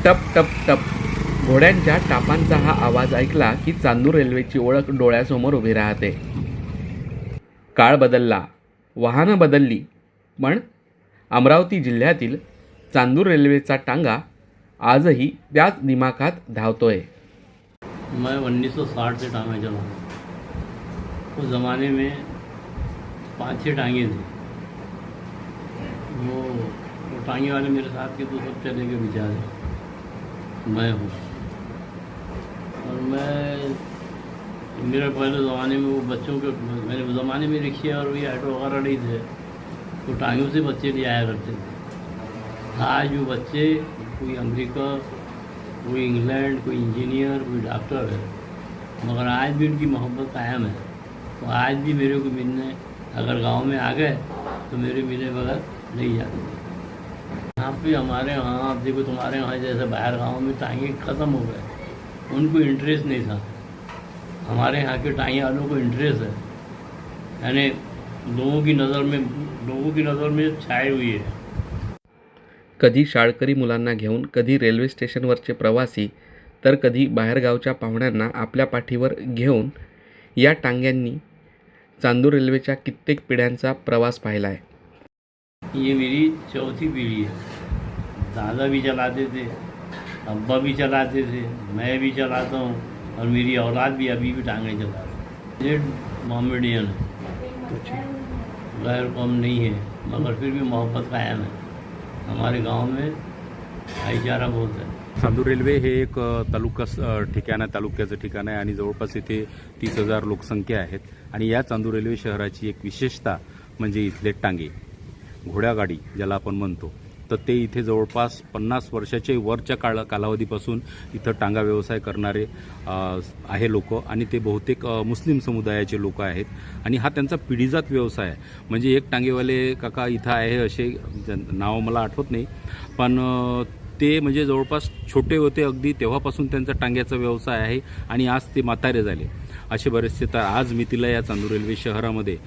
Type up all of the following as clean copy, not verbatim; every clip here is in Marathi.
टप टप टप घोड्यांच्या टापांचा हा आवाज ऐकला की चांदूर रेल्वेची ओळख डोळ्यासमोर उभी राहते. काळ बदलला, वाहनं बदलली, पण अमरावती जिल्ह्यातील चांदूर रेल्वेचा टांगा आजही त्याच दिमाखात धावतोय. मैं 1960 से टांगे चला हूँ। उस ज़माने में 5-6 टांगे थे। वो टांगे वाले मेरे साथ के तो सब चले गए बेचारे, मैं हूँ। और मैं मेरे पहले ज़माने में वो बच्चों के मेरे ज़माने में रिक्शे और भी ऑटो वगैरह नहीं थे, तो टांगों से बच्चे ले आया करते थे। आज वो बच्चे कोई अमेरिका, कोई इंग्लैंड, कोई इंजीनियर, कोई डॉक्टर है, मगर आज भी उनकी मोहब्बत कायम है। तो आज भी मेरे को मिलने अगर गांव में आ गए तो मेरे मिले बगैर नहीं जाते। यहाँ पे हमारे यहाँ आप देखो, तुम्हारे यहाँ जैसे बाहर गांव में टांगे ख़त्म हो गए, उनको इंटरेस्ट नहीं था। हमारे यहाँ के टांगे वालों को इंटरेस्ट है, यानी लोगों की नज़र में छाई हुई है। कधी शाळकरी मुलांना घेऊन, कधी रेल्वे स्टेशनवरचे प्रवासी, तर कधी बाहेरगावच्या पाहुण्यांना आपल्या पाठीवर घेऊन या टांग्यांनी चांदूर रेल्वेच्या कित्येक पिढ्यांचा प्रवास पाहिला आहे. ये मेरी चौथी पीढ़ी है। दादा भी चलाते थे, अब्बा भी चलाते थे, मैं भी चलाता हूँ, और मेरी औलाद भी अभी भी टांगे चला रही है। ये मोमेडियन है, गैर कौम नहीं है, मगर फिर भी मोहब्बत कायम है। हमारे गांव में भाईचारा बहुत है। चांदूर रेल्वे हे एक ठिकाण आहे, तालुक्याचं ठिकाण आहे आणि जवळपास इथे 30,000 लोकसंख्या आहेत. आणि या चांदूर रेल्वे शहराची एक विशेषता म्हणजे इथले टांगे, घोड्यागाडी ज्याला आपण म्हणतो, तर ते इथे जवळपास 50 वर्षाच्या वरच्या कालावधीपासून इथं टांगा व्यवसाय करणारे आहे लोक, आणि ते बहुतेक मुस्लिम समुदायाचे लोक आहेत. आणि हा त्यांचा पिढीजात व्यवसाय आहे. म्हणजे एक टांगेवाले काका इथं आहे, असे नाव मला आठवत नाही, पण ते म्हणजे जवळपास छोटे होते अगदी तेव्हापासून त्यांचा टांग्याचा व्यवसाय आहे, आणि आज ते म्हातारे झाले असे बरेचसे. तर आज मितीला या चांदूर रेल्वे शहरामध्ये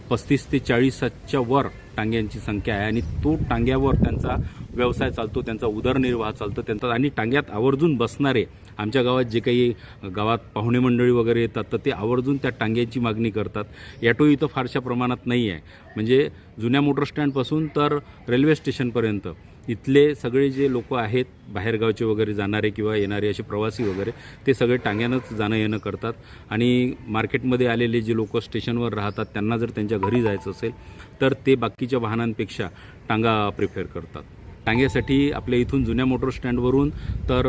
35 ते 40च्या वर टांग्यांची संख्या आहे, आणि तो टांग्यावर त्यांचा व्यवसाय चालतो, त्यांचा उदरनिर्वाह चालतो त्यांचा. आणि टांग्यात आवर्जून बसणारे, आमच्या गावात जे काही गावात पाहुणे मंडळी वगैरे येतात, तर ते आवर्जून त्या टांग्यांची मागणी करतात. ॲटो इथं फारशा प्रमाणात नाही आहे. म्हणजे जुन्या मोटर स्टँडपासून तर रेल्वे स्टेशनपर्यंत इथले सगळे जे लोक आहेत, बाहेरगावचे वगैरे जाणारे किंवा येणारे असे प्रवासी वगैरे, ते सगळे टांग्यानंच जाणं येणं करतात. आणि मार्केटमध्ये आलेले जे लोक स्टेशनवर राहतात, त्यांना जर त्यांच्या घरी जायचं असेल तर ते बाकीच्या वाहनांपेक्षा टांगा प्रिफेअर करतात. टांग्यासाठी आपल्या इथून जुन्या मोटर स्टँडवरून तर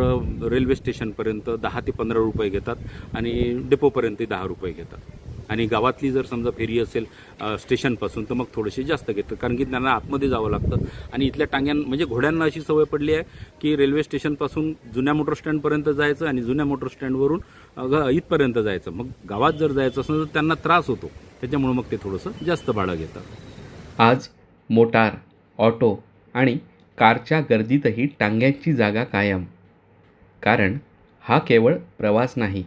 रेल्वे स्टेशनपर्यंत 10 ते 15 रुपये घेतात, आणि डेपोपर्यंत 10 रुपये घेतात. आणि गावातली जर समजा फेरी असेल स्टेशनपासून, तर मग थोडेसे जास्त घेतात, कारण की त्यांना आतमध्ये जावं लागतं. आणि इथल्या म्हणजे घोड्यांना अशी सवय पडली आहे की रेल्वे स्टेशनपासून जुन्या मोटर स्टँडपर्यंत जायचं, आणि जुन्या मोटर स्टँडवरून इथपर्यंत जायचं. मग गावात जर जायचं असेल तर त्यांना त्रास होतो, त्याच्यामुळे मग ते थोडंसं जास्त भाडं घेतात. आज मोटार, ऑटो आणि कारच्या गर्दीतही टांग्यांची जागा कायम. कारण हा केवळ प्रवास नाही,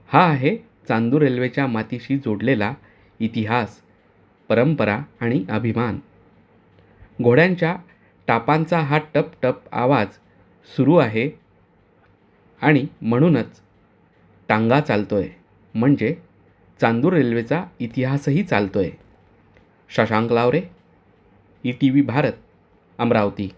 हा आहे चांदूर रेल्वेच्या मातीशी जोडलेला इतिहास, परंपरा आणि अभिमान. घोड्यांच्या टापांचा हा टप टप आवाज सुरू आहे, आणि म्हणूनच टांगा चालतोय म्हणजे चांदूर रेल्वेचा इतिहासही चालतोय. शशांक लावरे, ETV भारत, अमरावती.